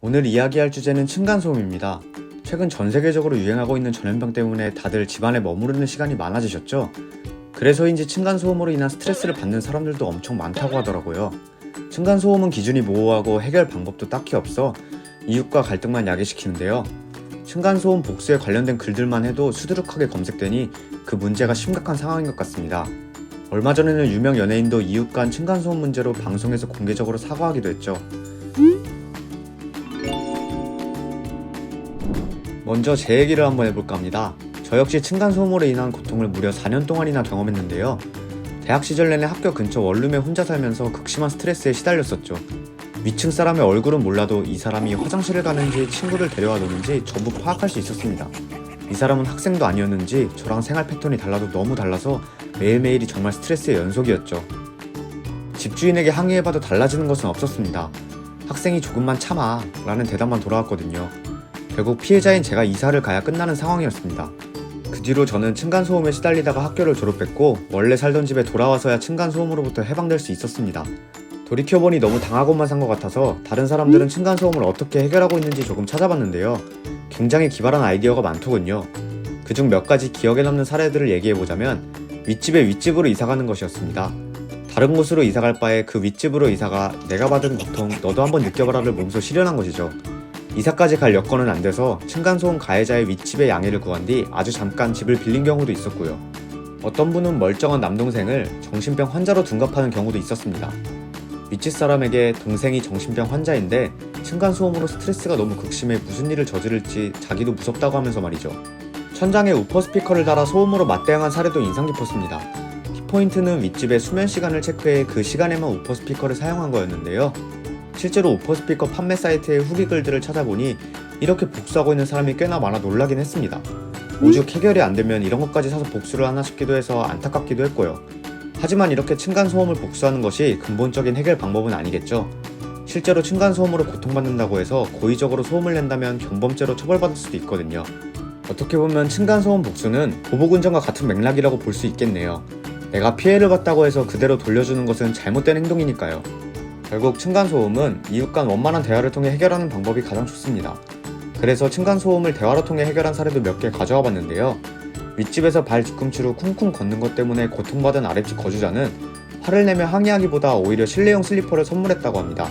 오늘 이야기할 주제는 층간소음입니다. 최근 전 세계적으로 유행하고 있는 전염병 때문에 다들 집안에 머무르는 시간이 많아지셨죠? 그래서인지 층간소음으로 인한 스트레스를 받는 사람들도 엄청 많다고 하더라고요. 층간소음은 기준이 모호하고 해결 방법도 딱히 없어 이웃과 갈등만 야기시키는데요. 층간소음 복수에 관련된 글들만 해도 수두룩하게 검색되니 그 문제가 심각한 상황인 것 같습니다. 얼마 전에는 유명 연예인도 이웃 간 층간소음 문제로 방송에서 공개적으로 사과하기도 했죠. 먼저 제 얘기를 한번 해볼까 합니다. 저 역시 층간소음으로 인한 고통을 무려 4년 동안이나 경험했는데요. 대학 시절 내내 학교 근처 원룸에 혼자 살면서 극심한 스트레스에 시달렸었죠. 위층 사람의 얼굴은 몰라도 이 사람이 화장실을 가는지 친구를 데려와 노는지 전부 파악할 수 있었습니다. 이 사람은 학생도 아니었는지 저랑 생활 패턴이 달라도 너무 달라서 매일매일이 정말 스트레스의 연속이었죠. 집주인에게 항의해봐도 달라지는 것은 없었습니다. 학생이 조금만 참아 라는 대답만 돌아왔거든요. 결국 피해자인 제가 이사를 가야 끝나는 상황이었습니다. 그 뒤로 저는 층간소음에 시달리다가 학교를 졸업했고 원래 살던 집에 돌아와서야 층간소음으로부터 해방될 수 있었습니다. 돌이켜보니 너무 당하고만 산 것 같아서 다른 사람들은 층간소음을 어떻게 해결하고 있는지 조금 찾아봤는데요. 굉장히 기발한 아이디어가 많더군요. 그중 몇 가지 기억에 남는 사례들을 얘기해보자면 윗집에 윗집으로 이사가는 것이었습니다. 다른 곳으로 이사갈 바에 그 윗집으로 이사가 내가 받은 고통 너도 한번 느껴봐라를 몸소 실현한 것이죠. 이사까지 갈 여건은 안 돼서 층간소음 가해자의 윗집의 양해를 구한 뒤 아주 잠깐 집을 빌린 경우도 있었고요. 어떤 분은 멀쩡한 남동생을 정신병 환자로 둔갑하는 경우도 있었습니다. 윗집 사람에게 동생이 정신병 환자인데 층간소음으로 스트레스가 너무 극심해 무슨 일을 저지를지 자기도 무섭다고 하면서 말이죠. 천장에 우퍼 스피커를 달아 소음으로 맞대응한 사례도 인상 깊었습니다. 키포인트는 윗집의 수면 시간을 체크해 그 시간에만 우퍼 스피커를 사용한 거였는데요. 실제로 우퍼 스피커 판매 사이트의 후기 글들을 찾아보니 이렇게 복수하고 있는 사람이 꽤나 많아 놀라긴 했습니다. 오죽 해결이 안 되면 이런 것까지 사서 복수를 하나 싶기도 해서 안타깝기도 했고요. 하지만 이렇게 층간소음을 복수하는 것이 근본적인 해결 방법은 아니겠죠. 실제로 층간소음으로 고통받는다고 해서 고의적으로 소음을 낸다면 경범죄로 처벌받을 수도 있거든요. 어떻게 보면 층간소음 복수는 보복운전과 같은 맥락이라고 볼 수 있겠네요. 내가 피해를 봤다고 해서 그대로 돌려주는 것은 잘못된 행동이니까요. 결국 층간소음은 이웃 간 원만한 대화를 통해 해결하는 방법이 가장 좋습니다. 그래서 층간소음을 대화로 통해 해결한 사례도 몇 개 가져와 봤는데요. 윗집에서 발 뒤꿈치로 쿵쿵 걷는 것 때문에 고통받은 아랫집 거주자는 화를 내며 항의하기보다 오히려 실내용 슬리퍼를 선물했다고 합니다.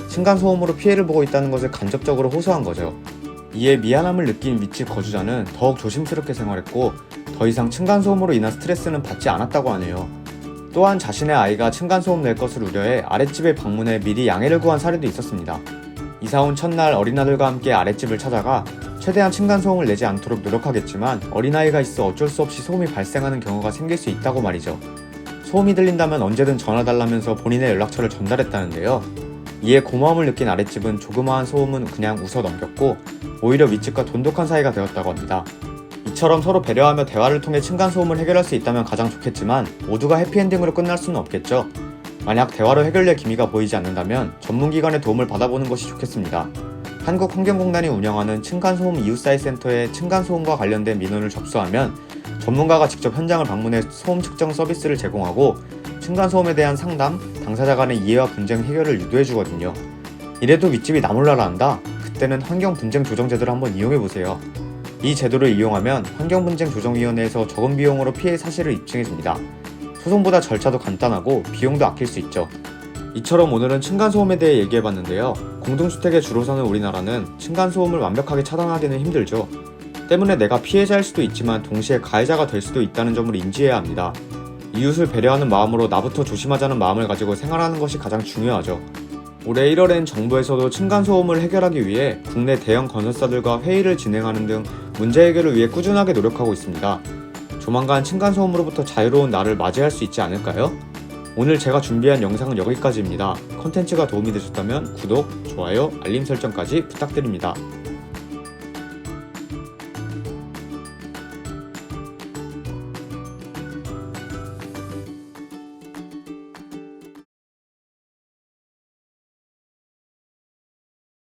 층간소음으로 피해를 보고 있다는 것을 간접적으로 호소한 거죠. 이에 미안함을 느낀 윗집 거주자는 더욱 조심스럽게 생활했고 더 이상 층간소음으로 인한 스트레스는 받지 않았다고 하네요. 또한 자신의 아이가 층간소음 낼 것을 우려해 아랫집에 방문해 미리 양해를 구한 사례도 있었습니다. 이사온 첫날 어린아들과 함께 아랫집을 찾아가 최대한 층간소음을 내지 않도록 노력하겠지만 어린아이가 있어 어쩔 수 없이 소음이 발생하는 경우가 생길 수 있다고 말이죠. 소음이 들린다면 언제든 전화달라면서 본인의 연락처를 전달했다는데요. 이에 고마움을 느낀 아랫집은 조그마한 소음은 그냥 웃어 넘겼고 오히려 윗집과 돈독한 사이가 되었다고 합니다. 이처럼 서로 배려하며 대화를 통해 층간소음을 해결할 수 있다면 가장 좋겠지만 모두가 해피엔딩으로 끝날 수는 없겠죠. 만약 대화로 해결될 기미가 보이지 않는다면 전문기관의 도움을 받아보는 것이 좋겠습니다. 한국환경공단이 운영하는 층간소음 이웃사회 센터에 층간소음과 관련된 민원을 접수하면 전문가가 직접 현장을 방문해 소음 측정 서비스를 제공하고 층간소음에 대한 상담, 당사자 간의 이해와 분쟁 해결을 유도해주거든요. 이래도 윗집이 나 몰라라 한다? 그때는 환경분쟁조정제도를 한번 이용해보세요. 이 제도를 이용하면 환경분쟁조정위원회에서 적은 비용으로 피해 사실을 입증해줍니다. 소송보다 절차도 간단하고 비용도 아낄 수 있죠. 이처럼 오늘은 층간소음에 대해 얘기해봤는데요. 공동주택에 주로 사는 우리나라는 층간소음을 완벽하게 차단하기는 힘들죠. 때문에 내가 피해자일 수도 있지만 동시에 가해자가 될 수도 있다는 점을 인지해야 합니다. 이웃을 배려하는 마음으로 나부터 조심하자는 마음을 가지고 생활하는 것이 가장 중요하죠. 올해 1월엔 정부에서도 층간소음을 해결하기 위해 국내 대형 건설사들과 회의를 진행하는 등 문제 해결을 위해 꾸준하게 노력하고 있습니다. 조만간 층간소음으로부터 자유로운 날을 맞이할 수 있지 않을까요? 오늘 제가 준비한 영상은 여기까지입니다. 컨텐츠가 도움이 되셨다면 구독, 좋아요, 알림 설정까지 부탁드립니다.